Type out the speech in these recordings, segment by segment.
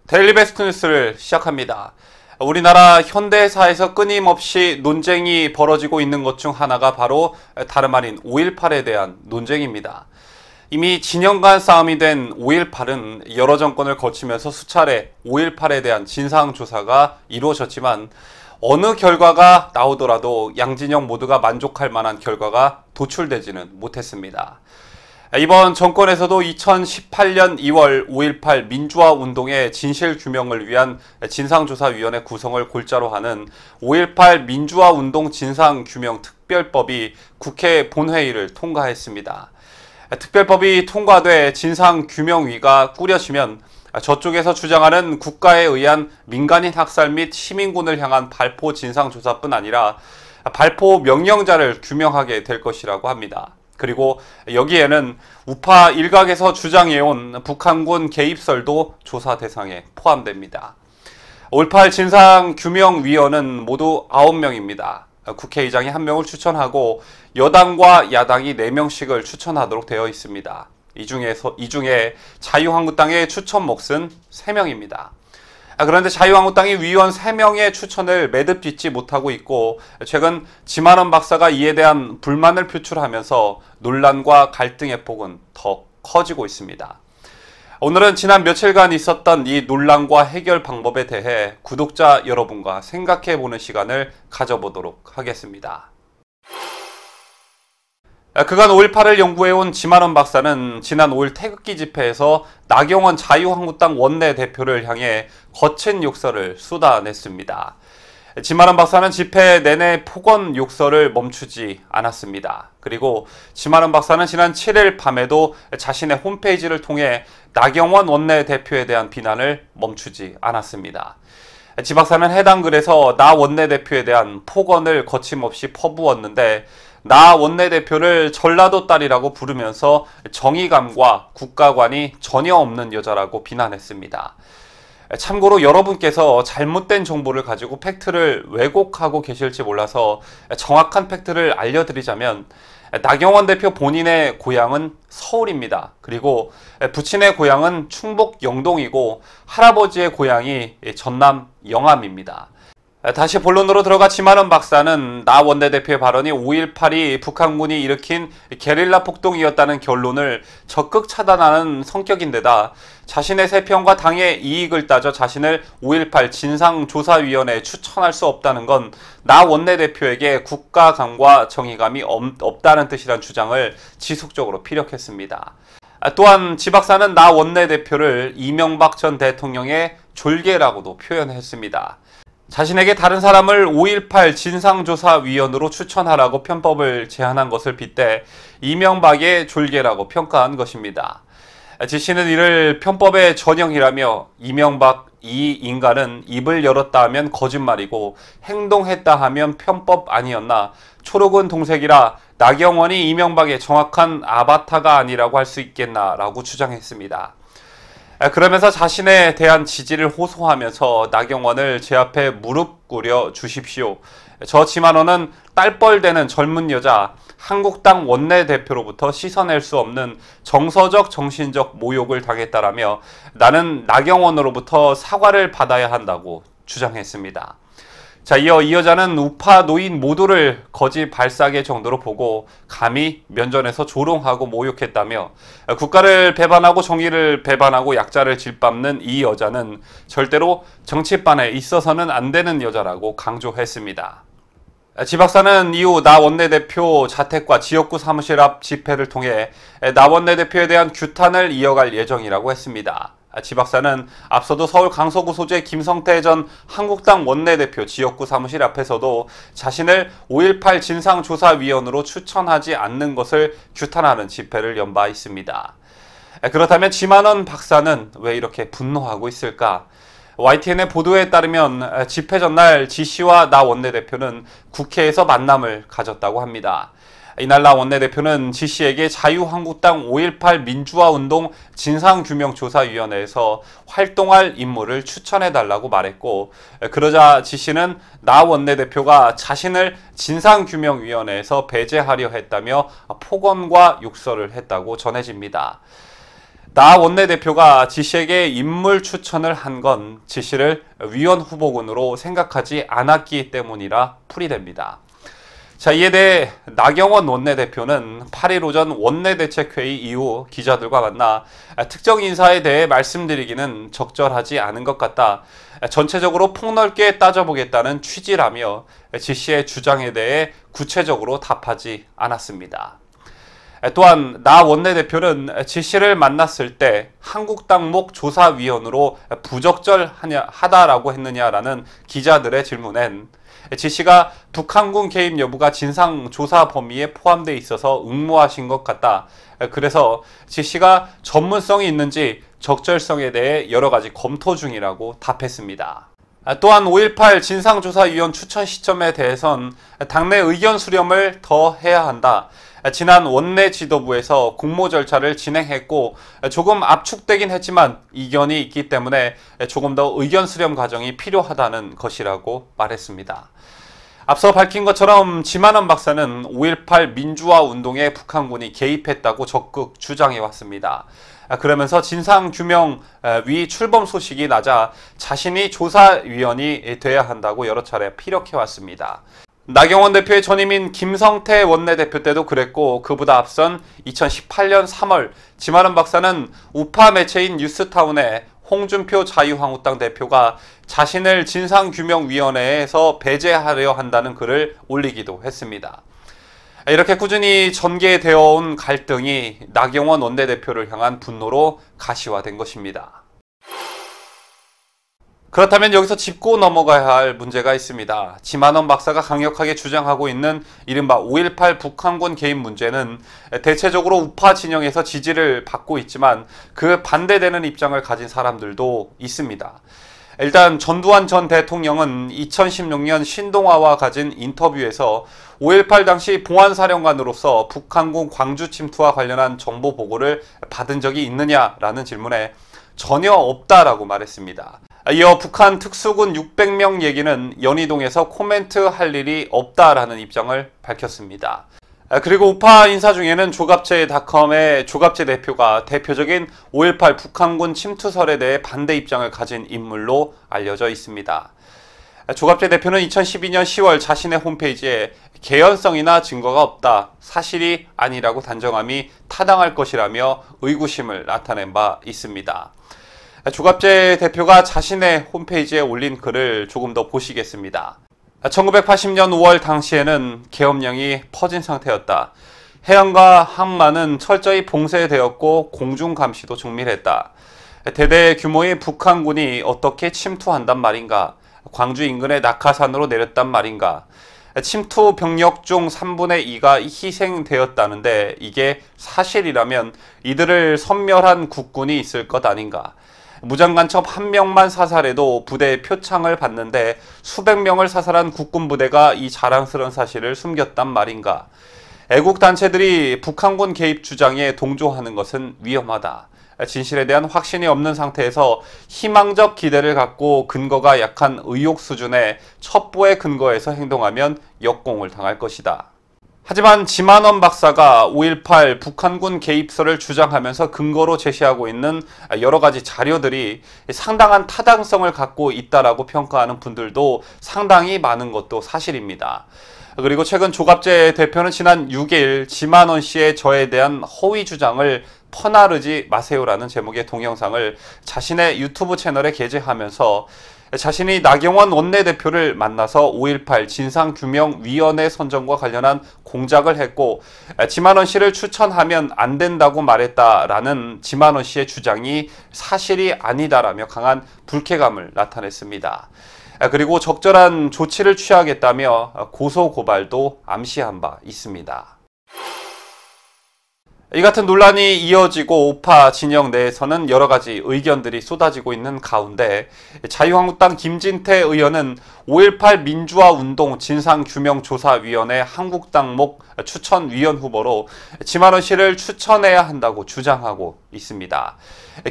데일리 베스트 뉴스를 시작합니다. 우리나라 현대사에서 끊임없이 논쟁이 벌어지고 있는 것 중 하나가 바로 다름 아닌 5.18에 대한 논쟁입니다. 이미 진영간 싸움이 된 5.18은 여러 정권을 거치면서 수차례 5.18에 대한 진상조사가 이루어졌지만 어느 결과가 나오더라도 양진영 모두가 만족할 만한 결과가 도출되지는 못했습니다. 이번 정권에서도 2018년 2월 5.18 민주화 운동의 진실 규명을 위한 진상조사위원회 구성을 골자로 하는 5.18 민주화 운동 진상규명 특별법이 국회 본회의를 통과했습니다. 특별법이 통과돼 진상규명위가 꾸려지면 저쪽에서 주장하는 국가에 의한 민간인 학살 및 시민군을 향한 발포 진상조사뿐 아니라 발포 명령자를 규명하게 될 것이라고 합니다. 그리고 여기에는 우파 일각에서 주장해온 북한군 개입설도 조사 대상에 포함됩니다. 5.18 진상규명위원은 모두 9명입니다. 국회의장이 1명을 추천하고 여당과 야당이 4명씩을 추천하도록 되어 있습니다. 이 중에 자유한국당의 추천 몫은 3명입니다. 그런데 자유한국당이 위원 3명의 추천을 매듭짓지 못하고 있고 최근 지만원 박사가 이에 대한 불만을 표출하면서 논란과 갈등의 폭은 더 커지고 있습니다. 오늘은 지난 며칠간 있었던 이 논란과 해결 방법에 대해 구독자 여러분과 생각해보는 시간을 가져보도록 하겠습니다. 그간 5.18을 연구해온 지만원 박사는 지난 5일 태극기 집회에서 나경원 자유한국당 원내대표를 향해 거친 욕설을 쏟아냈습니다. 지만원 박사는 집회 내내 폭언 욕설을 멈추지 않았습니다. 그리고 지만원 박사는 지난 7일 밤에도 자신의 홈페이지를 통해 나경원 원내대표에 대한 비난을 멈추지 않았습니다. 지 박사는 해당 글에서 나 원내대표에 대한 폭언을 거침없이 퍼부었는데 나 원내대표를 전라도 딸이라고 부르면서 정의감과 국가관이 전혀 없는 여자라고 비난했습니다. 참고로 여러분께서 잘못된 정보를 가지고 팩트를 왜곡하고 계실지 몰라서 정확한 팩트를 알려드리자면 나경원 대표 본인의 고향은 서울입니다. 그리고 부친의 고향은 충북 영동이고 할아버지의 고향이 전남 영암입니다. 다시 본론으로 들어가 지만원 박사는 나 원내대표의 발언이 5.18이 북한군이 일으킨 게릴라 폭동이었다는 결론을 적극 차단하는 성격인데다 자신의 세평과 당의 이익을 따져 자신을 5.18 진상조사위원회에 추천할 수 없다는 건 나 원내대표에게 국가감과 정의감이 없다는 뜻이란 주장을 지속적으로 피력했습니다. 또한 지 박사는 나 원내대표를 이명박 전 대통령의 졸개라고도 표현했습니다. 자신에게 다른 사람을 5.18 진상조사위원으로 추천하라고 편법을 제안한 것을 빗대 이명박의 졸개라고 평가한 것입니다. 지 씨는 이를 편법의 전형이라며 이명박 이 인간은 입을 열었다 하면 거짓말이고 행동했다 하면 편법 아니었나 초록은 동색이라 나경원이 이명박의 정확한 아바타가 아니라고 할 수 있겠나 라고 주장했습니다. 그러면서 자신에 대한 지지를 호소하면서 나경원을 제 앞에 무릎 꿇여 주십시오. 저 지만원은 딸뻘되는 젊은 여자 한국당 원내대표로부터 씻어낼 수 없는 정서적 정신적 모욕을 당했다라며 나는 나경원으로부터 사과를 받아야 한다고 주장했습니다. 자, 이어 이 여자는 우파 노인 모두를 거지 발사계 정도로 보고 감히 면전에서 조롱하고 모욕했다며 국가를 배반하고 정의를 배반하고 약자를 짓밟는 이 여자는 절대로 정치판에 있어서는 안 되는 여자라고 강조했습니다. 지 박사는 이후 나 원내대표 자택과 지역구 사무실 앞 집회를 통해 나 원내대표에 대한 규탄을 이어갈 예정이라고 했습니다. 지 박사는 앞서도 서울 강서구 소재 김성태 전 한국당 원내대표 지역구 사무실 앞에서도 자신을 5.18 진상조사위원으로 추천하지 않는 것을 규탄하는 집회를 연 바 있습니다. 그렇다면 지만원 박사는 왜 이렇게 분노하고 있을까? YTN의 보도에 따르면 집회 전날 지 씨와 나 원내대표는 국회에서 만남을 가졌다고 합니다. 이날라 원내대표는 지 씨에게 자유한국당 5.18 민주화운동 진상규명조사위원회에서 활동할 인물을 추천해달라고 말했고, 그러자 지 씨는 나 원내대표가 자신을 진상규명위원회에서 배제하려 했다며 폭언과 욕설을 했다고 전해집니다. 나 원내대표가 지 씨에게 인물 추천을 한 건 지 씨를 위원 후보군으로 생각하지 않았기 때문이라 풀이됩니다. 자, 이에 대해 나경원 원내대표는 8일 오전 원내대책회의 이후 기자들과 만나 특정 인사에 대해 말씀드리기는 적절하지 않은 것 같다. 전체적으로 폭넓게 따져보겠다는 취지라며 지 씨의 주장에 대해 구체적으로 답하지 않았습니다. 또한 나 원내대표는 지 씨를 만났을 때 한국당목 조사위원으로 부적절하다라고 했느냐라는 기자들의 질문엔 지 씨가 북한군 개입 여부가 진상조사 범위에 포함되어 있어서 응모하신 것 같다. 그래서 지 씨가 전문성이 있는지 적절성에 대해 여러 가지 검토 중이라고 답했습니다. 또한 5.18 진상조사위원 추천 시점에 대해선 당내 의견 수렴을 더 해야 한다. 지난 원내 지도부에서 공모 절차를 진행했고 조금 압축되긴 했지만 이견이 있기 때문에 조금 더 의견 수렴 과정이 필요하다는 것이라고 말했습니다. 앞서 밝힌 것처럼 지만원 박사는 5.18 민주화 운동에 북한군이 개입했다고 적극 주장해왔습니다. 그러면서 진상규명위 출범 소식이 나자 자신이 조사위원이 돼야 한다고 여러 차례 피력해왔습니다. 나경원 대표의 전임인 김성태 원내대표 때도 그랬고 그보다 앞선 2018년 3월 지만원 박사는 우파 매체인 뉴스타운에 홍준표 자유한국당 대표가 자신을 진상규명위원회에서 배제하려 한다는 글을 올리기도 했습니다. 이렇게 꾸준히 전개되어 온 갈등이 나경원 원내대표를 향한 분노로 가시화된 것입니다. 그렇다면 여기서 짚고 넘어가야 할 문제가 있습니다. 지만원 박사가 강력하게 주장하고 있는 이른바 5.18 북한군 개입 문제는 대체적으로 우파 진영에서 지지를 받고 있지만 그 반대되는 입장을 가진 사람들도 있습니다. 일단 전두환 전 대통령은 2016년 신동아와 가진 인터뷰에서 5.18 당시 봉안사령관으로서 북한군 광주 침투와 관련한 정보 보고를 받은 적이 있느냐라는 질문에 전혀 없다라고 말했습니다. 이어 북한 특수군 600명 얘기는 연희동에서 코멘트할 일이 없다라는 입장을 밝혔습니다. 그리고 우파 인사 중에는 조갑제닷컴의 조갑제 대표가 대표적인 5.18 북한군 침투설에 대해 반대 입장을 가진 인물로 알려져 있습니다. 조갑제 대표는 2012년 10월 자신의 홈페이지에 개연성이나 증거가 없다, 사실이 아니라고 단정함이 타당할 것이라며 의구심을 나타낸 바 있습니다. 조갑제 대표가 자신의 홈페이지에 올린 글을 조금 더 보시겠습니다. 1980년 5월 당시에는 계엄령이 퍼진 상태였다. 해안과 항만은 철저히 봉쇄되었고 공중감시도 정밀했다. 대대 규모의 북한군이 어떻게 침투한단 말인가? 광주 인근의 낙하산으로 내렸단 말인가? 침투 병력 중 3분의 2가 희생되었다는데 이게 사실이라면 이들을 섬멸한 국군이 있을 것 아닌가? 무장간첩 1명만 사살해도 부대의 표창을 받는데 수백 명을 사살한 국군 부대가 이 자랑스러운 사실을 숨겼단 말인가? 애국단체들이 북한군 개입 주장에 동조하는 것은 위험하다. 진실에 대한 확신이 없는 상태에서 희망적 기대를 갖고 근거가 약한 의혹 수준의 첩보에 근거해서 행동하면 역공을 당할 것이다. 하지만 지만원 박사가 5.18 북한군 개입설을 주장하면서 근거로 제시하고 있는 여러 가지 자료들이 상당한 타당성을 갖고 있다라고 평가하는 분들도 상당히 많은 것도 사실입니다. 그리고 최근 조갑제 대표는 지난 6일 지만원 씨의 저에 대한 허위 주장을 퍼나르지 마세요라는 제목의 동영상을 자신의 유튜브 채널에 게재하면서 자신이 나경원 원내대표를 만나서 5.18 진상규명위원회 선정과 관련한 공작을 했고 지만원 씨를 추천하면 안 된다고 말했다라는 지만원 씨의 주장이 사실이 아니다라며 강한 불쾌감을 나타냈습니다. 그리고 적절한 조치를 취하겠다며 고소고발도 암시한 바 있습니다. 이 같은 논란이 이어지고 우파 진영 내에서는 여러 가지 의견들이 쏟아지고 있는 가운데 자유한국당 김진태 의원은 5.18 민주화운동 진상규명조사위원회 한국당목 추천위원 후보로 지만원 씨를 추천해야 한다고 주장하고 있습니다.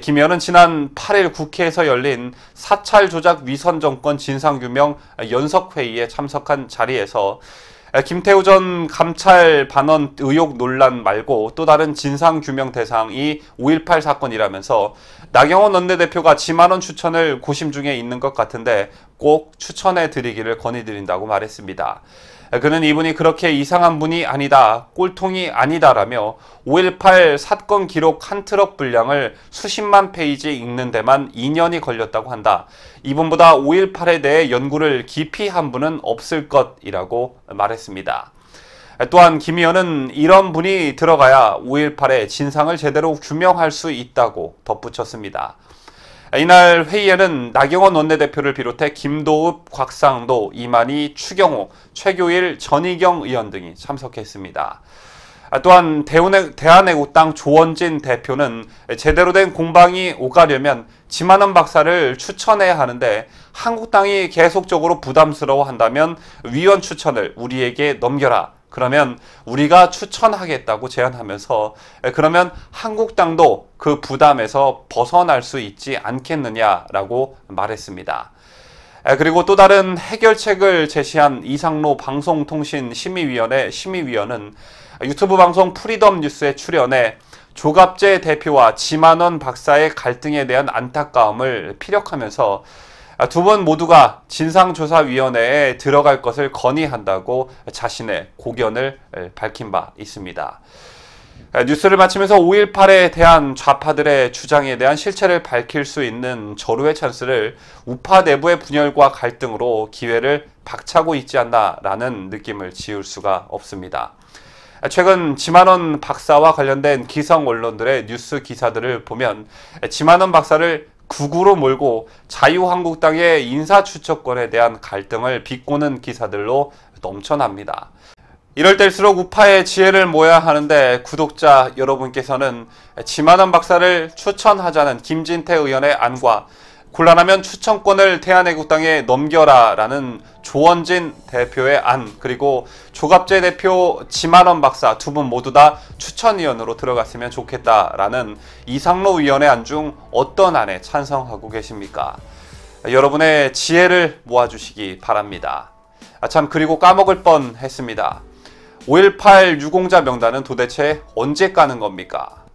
김 의원은 지난 8일 국회에서 열린 사찰 조작 위선 정권 진상규명 연석회의에 참석한 자리에서 김태우 전 감찰 반원 의혹 논란 말고 또 다른 진상규명 대상이 5.18 사건이라면서 나경원 원내대표가 지만원 추천을 고심 중에 있는 것 같은데 꼭 추천해 드리기를 건의드린다고 말했습니다. 그는 이분이 그렇게 이상한 분이 아니다, 꼴통이 아니다라며 5.18 사건 기록 한 트럭 분량을 수십만 페이지 읽는 데만 2년이 걸렸다고 한다. 이분보다 5.18에 대해 연구를 깊이 한 분은 없을 것이라고 말했습니다. 또한 김 의원은 이런 분이 들어가야 5.18의 진상을 제대로 규명할 수 있다고 덧붙였습니다. 이날 회의에는 나경원 원내대표를 비롯해 김도읍, 곽상도, 이만희, 추경호, 최교일, 전희경 의원 등이 참석했습니다. 또한 대한애국당 조원진 대표는 제대로 된 공방이 오가려면 지만원 박사를 추천해야 하는데 한국당이 계속적으로 부담스러워한다면 위원 추천을 우리에게 넘겨라. 그러면 우리가 추천하겠다고 제안하면서 그러면 한국당도 그 부담에서 벗어날 수 있지 않겠느냐라고 말했습니다. 그리고 또 다른 해결책을 제시한 이상로 방송통신심의위원회 심의위원은 유튜브 방송 프리덤 뉴스에 출연해 조갑재 대표와 지만원 박사의 갈등에 대한 안타까움을 피력하면서 두 분 모두가 진상조사위원회에 들어갈 것을 건의한다고 자신의 고견을 밝힌 바 있습니다. 뉴스를 마치면서 5.18에 대한 좌파들의 주장에 대한 실체를 밝힐 수 있는 절호의 찬스를 우파 내부의 분열과 갈등으로 기회를 박차고 있지 않나라는 느낌을 지울 수가 없습니다. 최근 지만원 박사와 관련된 기성 언론들의 뉴스 기사들을 보면 지만원 박사를 극우로 몰고 자유한국당의 인사추천권에 대한 갈등을 비꼬는 기사들로 넘쳐납니다. 이럴 때일수록 우파의 지혜를 모아야 하는데 구독자 여러분께서는 지만원 박사를 추천하자는 김진태 의원의 안과 곤란하면 추천권을 대한애국당에 넘겨라 라는 조원진 대표의 안, 그리고 조갑재 대표, 지만원 박사 두 분 모두 다 추천위원으로 들어갔으면 좋겠다라는 이상로 위원의 안 중 어떤 안에 찬성하고 계십니까? 여러분의 지혜를 모아주시기 바랍니다. 참, 그리고 까먹을 뻔 했습니다. 5.18 유공자 명단은 도대체 언제 까는 겁니까?